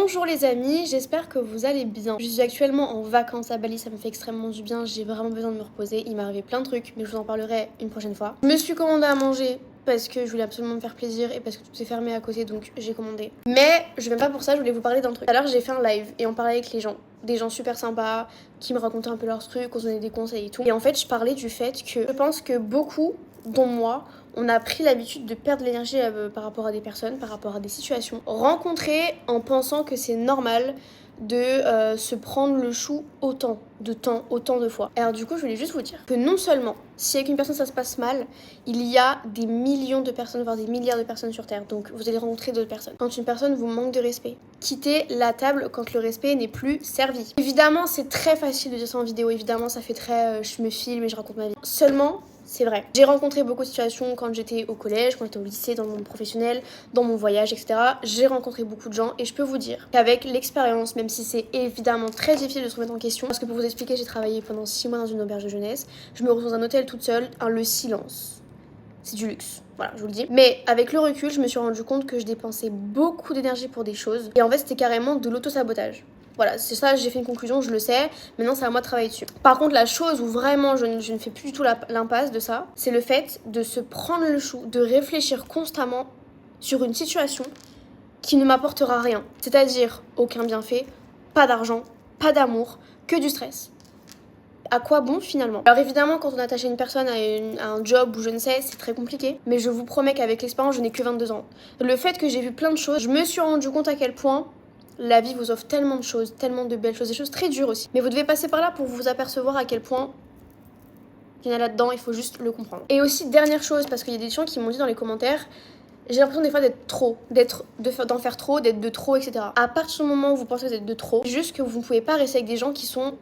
Bonjour les amis, j'espère que vous allez bien. Je suis actuellement en vacances à Bali, ça me fait extrêmement du bien, j'ai vraiment besoin de me reposer. Il m'est arrivé plein de trucs, mais je vous en parlerai une prochaine fois. Je me suis commandé à manger parce que je voulais absolument me faire plaisir et parce que tout est fermé à côté, donc j'ai commandé. Mais je viens pas pour ça, je voulais vous parler d'un truc. Alors j'ai fait un live et on parlait avec les gens. Des gens super sympas qui me racontaient un peu leurs trucs, on se donnait des conseils et tout. Et en fait, je parlais du fait que je pense que beaucoup, dont moi, on a pris l'habitude de perdre l'énergie par rapport à des personnes, par rapport à des situations rencontrées en pensant que c'est normal de se prendre le chou autant de temps, autant de fois. Alors du coup, je voulais juste vous dire que non seulement si avec une personne ça se passe mal, il y a des millions de personnes, voire des milliards de personnes sur Terre, donc vous allez rencontrer d'autres personnes. Quand une personne vous manque de respect, quittez la table quand le respect n'est plus servi. Évidemment, c'est très facile de dire ça en vidéo, évidemment ça fait très je me filme et je raconte ma vie. Seulement, c'est vrai. J'ai rencontré beaucoup de situations quand j'étais au collège, quand j'étais au lycée, dans le monde professionnel, dans mon voyage, etc. J'ai rencontré beaucoup de gens et je peux vous dire qu'avec l'expérience, même si c'est évidemment très difficile de se remettre en question, parce que pour vous expliquer, j'ai travaillé pendant 6 mois dans une auberge de jeunesse, je me retrouve dans un hôtel toute seule, le silence. C'est du luxe, voilà, je vous le dis. Mais avec le recul, je me suis rendu compte que je dépensais beaucoup d'énergie pour des choses et en fait, c'était carrément de l'auto-sabotage. Voilà, c'est ça, j'ai fait une conclusion, je le sais. Maintenant, c'est à moi de travailler dessus. Par contre, la chose où vraiment je ne fais plus du tout l'impasse de ça, c'est le fait de se prendre le chou, de réfléchir constamment sur une situation qui ne m'apportera rien. C'est-à-dire aucun bienfait, pas d'argent, pas d'amour, que du stress. À quoi bon finalement? Alors évidemment, quand on est attaché à une personne, à un job ou je ne sais, c'est très compliqué. Mais je vous promets qu'avec l'expérience, je n'ai que 22 ans. Le fait que j'ai vu plein de choses, je me suis rendu compte à quel point la vie vous offre tellement de choses, tellement de belles choses, des choses très dures aussi. Mais vous devez passer par là pour vous apercevoir à quel point il y en a là-dedans, il faut juste le comprendre. Et aussi, dernière chose, parce qu'il y a des gens qui m'ont dit dans les commentaires, j'ai l'impression des fois d'être trop, d'en faire trop, d'être de trop, etc. À partir du moment où vous pensez que vous êtes de trop, c'est juste que vous ne pouvez pas rester avec des gens qui ont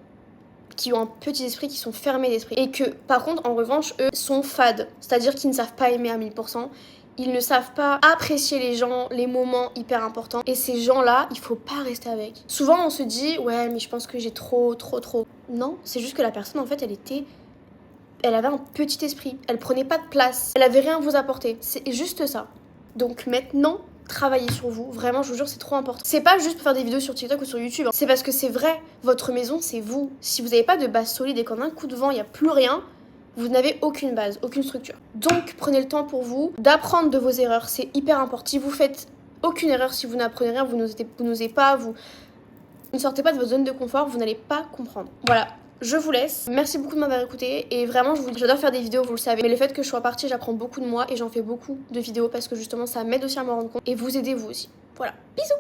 un petit esprit, qui sont fermés d'esprit. Et que, par contre, en revanche, eux sont fades. C'est-à-dire qu'ils ne savent pas aimer à 1000%. Ils ne savent pas apprécier les gens, les moments hyper importants. Et ces gens-là, il faut pas rester avec. Souvent, on se dit, ouais, mais je pense que j'ai trop. Non, c'est juste que la personne, en fait, elle avait un petit esprit. Elle prenait pas de place. Elle avait rien à vous apporter. C'est juste ça. Donc maintenant, travaillez sur vous, vraiment je vous jure c'est trop important. C'est pas juste pour faire des vidéos sur TikTok ou sur YouTube, c'est parce que c'est vrai, votre maison c'est vous. Si vous n'avez pas de base solide et qu'en un coup de vent il n'y a plus rien, vous n'avez aucune base, aucune structure. Donc prenez le temps pour vous d'apprendre de vos erreurs, c'est hyper important. Si vous faites aucune erreur, si vous n'apprenez rien, vous n'osez pas, vous ne sortez pas de votre zone de confort, vous n'allez pas comprendre. Voilà. Je vous laisse. Merci beaucoup de m'avoir écouté et vraiment j'adore faire des vidéos, vous le savez. Mais le fait que je sois partie, j'apprends beaucoup de moi et j'en fais beaucoup de vidéos parce que justement ça m'aide aussi à me rendre compte et vous aider vous aussi. Voilà. Bisous.